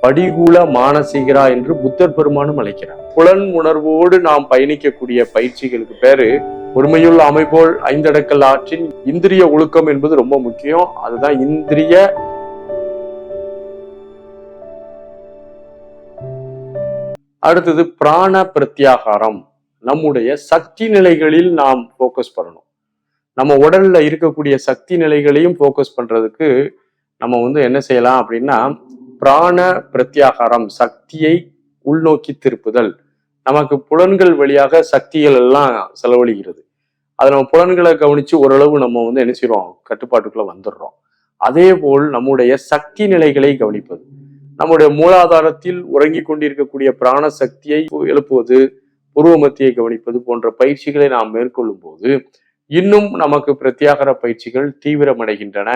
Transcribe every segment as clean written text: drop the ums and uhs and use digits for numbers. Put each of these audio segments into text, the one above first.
படிகூல மானசீகரா என்று புத்தர் பெருமானும் அழைக்கிறார். புலன் உணர்வோடு நாம் பயணிக்கக்கூடிய பயிற்சிகளுக்கு பேரு ஒருமையுள்ள அமைப்போல் ஐந்தடக்கல் ஆற்றின் இந்திரிய ஒழுக்கம் என்பது ரொம்ப முக்கியம். அதுதான் இந்திரிய அடுத்தது பிராண பிரத்யாகாரம். நம்முடைய சக்தி நிலைகளில் நாம் போக்கஸ் பண்ணணும். நம்ம உடல்ல இருக்கக்கூடிய சக்தி நிலைகளையும் போக்கஸ் பண்றதுக்கு நம்ம என்ன செய்யலாம் அப்படின்னா, பிராண பிரத்யாகாரம், சக்தியை உள்நோக்கி திருப்புதல். நமக்கு புலன்கள் வழியாக சக்திகள் எல்லாம் செலவழிகிறது. அதை நம்ம புலன்களை கவனிச்சு ஓரளவு நம்ம என்ன செய்யறோம், கட்டுப்பாட்டுக்குள்ள வந்துடுறோம். அதே போல் நம்முடைய சக்தி நிலைகளை கவனிப்பது, நம்முடைய மூலாதாரத்தில் உறங்கி கொண்டிருக்கக்கூடிய பிராண சக்தியை எழுப்புவது, புருவ மத்தியை கவனிப்பது போன்ற பயிற்சிகளை நாம் மேற்கொள்ளும் போது இன்னும் நமக்கு பிரத்யாகார பயிற்சிகள் தீவிரமடைகின்றன.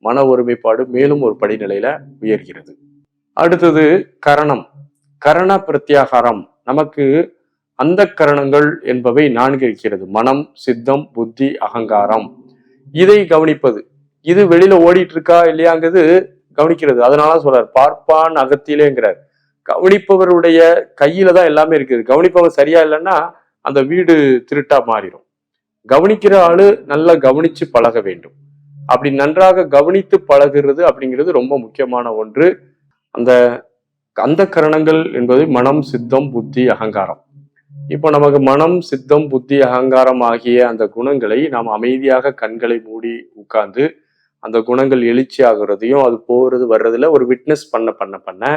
மன ஒருமைப்பாடு மேலும் ஒரு படிநிலையில உயர்கிறது. அடுத்தது கரணம். கரண பிரத்யாகாரம். நமக்கு அந்த கரணங்கள் என்பவை 4 இருக்கிறது. மனம், சித்தம், புத்தி, அகங்காரம். இதை கவனிப்பது. இது வெளியில ஓடிட்டு இருக்கா இல்லையாங்கிறது கவனிக்கிறது. அதனால சொல்றார் பார்ப்பான் அகத்திலேங்கிறார். கவனிப்பவருடைய கையில தான் எல்லாமே இருக்குது. கவனிப்பவன் சரியா இல்லைன்னா அந்த வீடு திருட்டா மாறிடும். கவனிக்கிற ஆளு நல்லா கவனிச்சு பழக வேண்டும். அப்படி நன்றாக கவனித்து பழகிறது அப்படிங்கிறது ரொம்ப முக்கியமான ஒன்று. அந்த கரணங்கள் என்பது மனம், சித்தம், புத்தி, அகங்காரம். இப்போ நமக்கு மனம், சித்தம், புத்தி, அகங்காரம் ஆகிய அந்த குணங்களை நாம் அமைதியாக கண்களை மூடி உட்கார்ந்து அந்த குணங்கள் எழுச்சி ஆகுறதையும் அது போறது வர்றதுல ஒரு விட்னஸ் பண்ண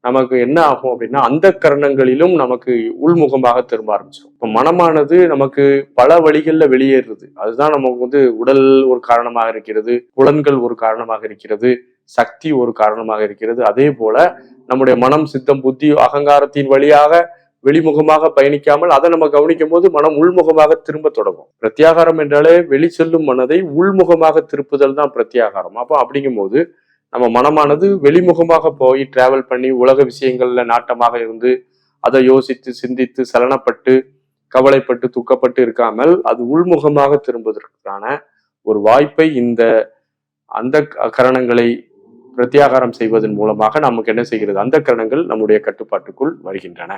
நமக்கு என்ன ஆகும் அப்படின்னா, அந்த கரணங்களிலும் நமக்கு உள்முகமாக திரும்ப ஆரம்பிச்சிடும். இப்போ மனமானது நமக்கு பல வழிகள்ல வெளியேறுது. அதுதான் நமக்கு உடல் ஒரு காரணமாக இருக்கிறது, புலன்கள் ஒரு காரணமாக இருக்கிறது, சக்தி ஒரு காரணமாக இருக்கிறது. அதே போல நம்முடைய மனம், சித்தம், புத்தி, அகங்காரத்தின் வழியாக வெளிமுகமாக பயணிக்காமல் அதை நம்ம கவனிக்கும் போது மனம் உள்முகமாக திரும்ப தொடங்கும். பிரத்யாகாரம் என்றாலே வெளி செல்லும் மனதை உள்முகமாக திருப்புதல் தான் பிரத்யாகாரம். அப்போ அப்படிங்கும் போது நம்ம மனமானது வெளிமுகமாக போய் டிராவல் பண்ணி உலக விஷயங்கள்ல நாட்டமாக இருந்து அதை யோசித்து சிந்தித்து சலனப்பட்டு கவலைப்பட்டு துக்கப்பட்டு இருக்காமல் அது உள்முகமாக திரும்புவதற்கான ஒரு வாய்ப்பை அந்த கரணங்களை பிரத்யாகாரம் செய்வதன் மூலமாக நமக்கு என்ன செய்கிறது, அந்த கரணங்கள் நம்முடைய கட்டுப்பாட்டுக்குள் வருகின்றன.